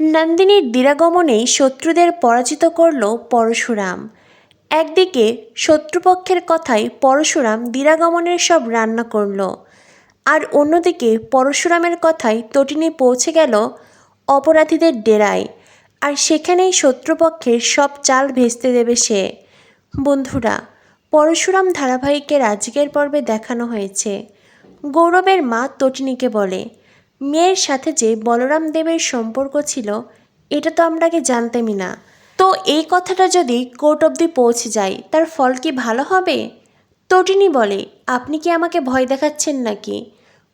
নন্দিনীর দিরাগমনেই শত্রুদের পরাজিত করল পরশুরাম। একদিকে শত্রুপক্ষের কথায় পরশুরাম দিরাগমনের সব রান্না করল, আর অন্যদিকে পরশুরামের কথায় তটিনী পৌঁছে গেল অপরাধীদের ডেরায়, আর সেখানেই শত্রুপক্ষের সব চাল ভেস্তে দেবে সে। বন্ধুরা, পরশুরাম ধারাবাহিকের আজকের পর্বে দেখানো হয়েছে গৌরবের মা তটিনীকে বলে, মেয়ের সাথে যে বলরাম দেবের সম্পর্ক ছিল এটা তো আমরা আগে জানতামই না, তো এই কথাটা যদি কোর্ট অবধি পৌঁছে যায় তার ফল কি ভালো হবে? তটিনী বলে, আপনি কি আমাকে ভয় দেখাচ্ছেন নাকি?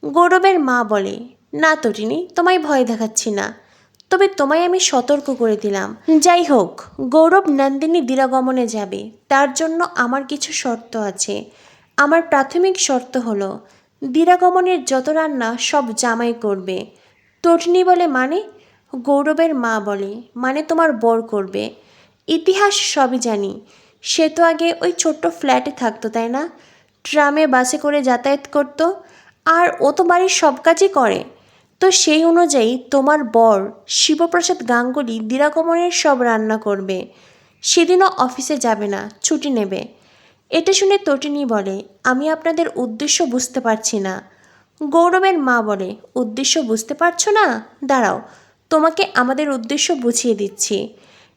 গৌরবের মা বলে, না তটিনী, তোমায় ভয় দেখাচ্ছি না, তবে তোমায় আমি সতর্ক করে দিলাম। যাই হোক, গৌরব নন্দিনী দিরাগমনে যাবে, তার জন্য আমার কিছু শর্ত আছে। আমার প্রাথমিক শর্ত হলো দিরাগমনের যত রান্না সব জামাই করবে। তটিনী বলে, মানে? গৌরবের মা বলে, মানে তোমার বর করবে। ইতিহাস সবই জানি, সে তো আগে ওই ছোট্ট ফ্ল্যাটে থাকতো, তাই না? ট্রামে বাসে করে যাতায়াত করতো, আর ও তো বাড়ির সব কাজই করে। তো সেই অনুযায়ী তোমার বর শিবপ্রসাদ গাঙ্গুলি দিরাগমনের সব রান্না করবে। সেদিনও অফিসে যাবে না, ছুটি নেবে। এটা শুনে তটিনী বলে, আমি আপনাদের উদ্দেশ্য বুঝতে পারছি না। গৌরবের মা বলে, উদ্দেশ্য বুঝতে পারছো না? দাঁড়াও, তোমাকে আমাদের উদ্দেশ্য বুঝিয়ে দিচ্ছি।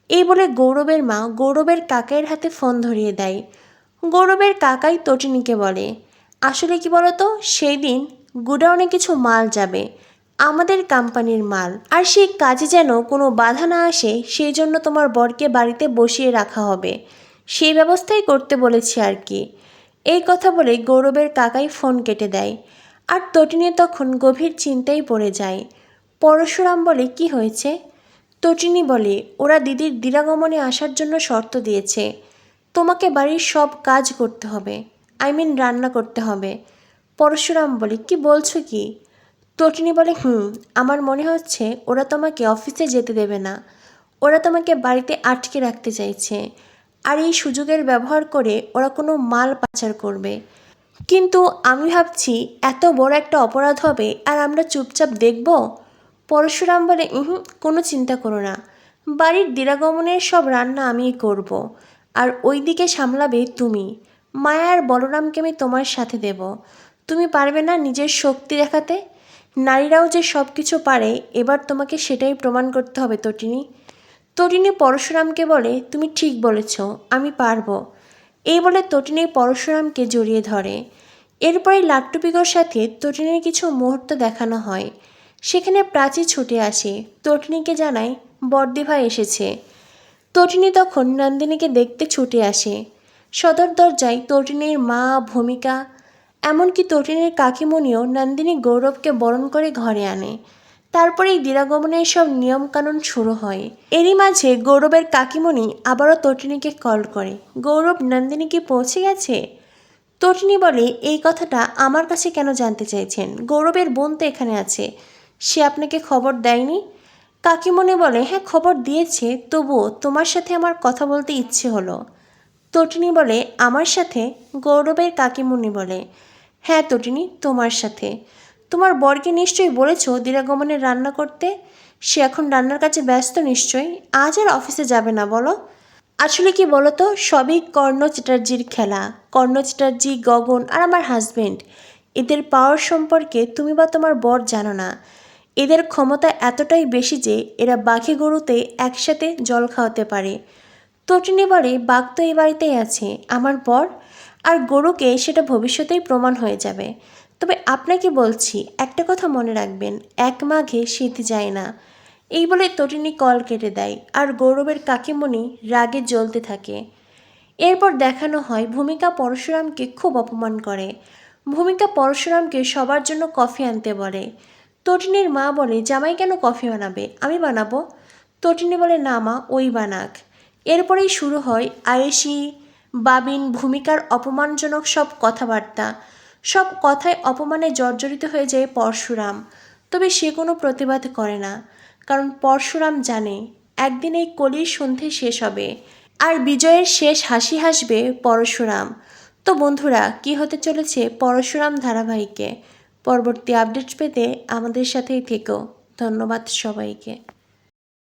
এই বলে গৌরবের মা গৌরবের কাকাইয়ের হাতে ফোন ধরিয়ে দেয়। গৌরবের কাকাই তটিনীকে বলে, আসলে কি বলতো, সেই দিন গুডাউনে কিছু মাল যাবে, আমাদের কোম্পানির মাল, আর সেই কাজে যেন কোনো বাধা না আসে সেই জন্য তোমার বরকে বাড়িতে বসিয়ে রাখা হবে, সেই ব্যবস্থাই করতে বলেছি আর কি। এই কথা বলে গৌরবের কাকাই ফোন কেটে দেয়, আর তটিনী তখন গভীর চিন্তায় পড়ে যায়। পরশুরাম বলে, কি হয়েছে? তটিনী বলে, ওরা দিদির দিরাগমনে আসার জন্য শর্ত দিয়েছে, তোমাকে বাড়ির সব কাজ করতে হবে, রান্না করতে হবে। পরশুরাম বলে, কি বলছো কি? তটিনী বলে, আমার মনে হচ্ছে ওরা তোমাকে অফিসে যেতে দেবে না, ওরা তোমাকে বাড়িতে আটকে রাখতে চাইছে, আর এই সুযোগের ব্যবহার করে ওরা কোনো মাল পাচার করবে। কিন্তু আমি ভাবছি এত বড় একটা অপরাধ হবে আর আমরা চুপচাপ দেখব? পরশুরাম বলে, কোনো চিন্তা করো না, বাড়ির দিরাগমনের সব রান্না আমিই করব, আর ওই দিকে সামলাবে তুমি। মায়া আর বলরামকে আমি তোমার সাথে দেব। তুমি পারবে না নিজের শক্তি দেখাতে? নারীরাও যে সব কিছু পারে, এবার তোমাকে সেটাই প্রমাণ করতে হবে তটিনী। তটিনী পরশুরামকে বলে, তুমি ঠিক বলেছ, আমি পারবো। এই বলে তটিনী পরশুরামকে জড়িয়ে ধরে। এরপরে লাট্টুপিকোর সাথে তটিনীর কিছু মুহূর্ত দেখানো হয়। সেখানে প্রাচী ছুটে আসে, তটিনীকে জানায় বড়দিভাই এসেছে। তটিনী তখন নন্দিনীকে দেখতে ছুটে আসে। সদর দরজায় তটিনীর মা, ভূমিকা, এমনকি তটিনীর কাকিমণিও নন্দিনী গৌরবকে বরণ করে ঘরে আনে। তারপরেই দিরাগমনের সব নিয়মকানুন শুরু হয়। এরই মাঝে গৌরবের কাকিমণি আবারও তটিনীকে কল করে, গৌরব, নন্দিনী কি পৌঁছে গেছে? তটিনী বলে, এই কথাটা আমার কাছে কেন জানতে চাইছেন? গৌরবের বোন তো এখানে আছে, সে আপনাকে খবর দেয়নি? কাকিমণি বলে, হ্যাঁ খবর দিয়েছে, তবুও তোমার সাথে আমার কথা বলতে ইচ্ছে হলো। তটিনী বলে, আমার সাথে? গৌরবের কাকিমণি বলে, হ্যাঁ তটিনী, তোমার সাথে। তোমার বরকে নিশ্চয়ই বলেছ দিরাগমনের রান্না করতে, সে এখন রান্নার কাজে ব্যস্ত নিশ্চয়ই, আজ আর অফিসে যাবে না বলো। আসলে কি বলো তো, সবই কর্ণ চ্যাটার্জির খেলা। কর্ণ চ্যাটার্জি, গগন আর আমার হাজবেন্ড, এদের পাওয়ার সম্পর্কে তুমি বা তোমার বর জানো না। এদের ক্ষমতা এতটাই বেশি যে এরা বাঘে গরুতে একসাথে জল খাওয়াতে পারে। তটিনী বলে, বাঘ তো এই বাড়িতেই আছে, আমার বর আর গরুকে সেটা ভবিষ্যতেই প্রমাণ হয়ে যাবে। তবে আপনাকে বলছি, একটা কথা মনে রাখবেন, এক মাঘে শীত যায় না। এই বলে তটিনী কল কেটে দেয়, আর গৌরবের কাকিমণি রাগে জ্বলতে থাকে। এরপর দেখানো হয় ভূমিকা পরশুরামকে খুব অপমান করে। ভূমিকা পরশুরামকে সবার জন্য কফি আনতে বলে। তটিনীর মা বলে, জামাই কেন কফি বানাবে, আমি বানাবো। তটিনী বলে, না মা, ওই বানাক। এরপরেই শুরু হয় আয়েশি, বাবিন, ভূমিকার অপমানজনক সব কথাবার্তা। সব কথায় অপমানে জর্জরিত হয়ে যায় পরশুরাম, তবে সে কোনো প্রতিবাদ করে না, কারণ পরশুরাম জানে একদিন এই কলির সন্ধে শেষ হবে, আর বিজয়ের শেষ হাসি হাসবে পরশুরাম। তো বন্ধুরা, কি হতে চলেছে পরশুরাম ধারাবাহিকে? পরবর্তী আপডেট পেতে আমাদের সাথেই থেকো। ধন্যবাদ সবাইকে।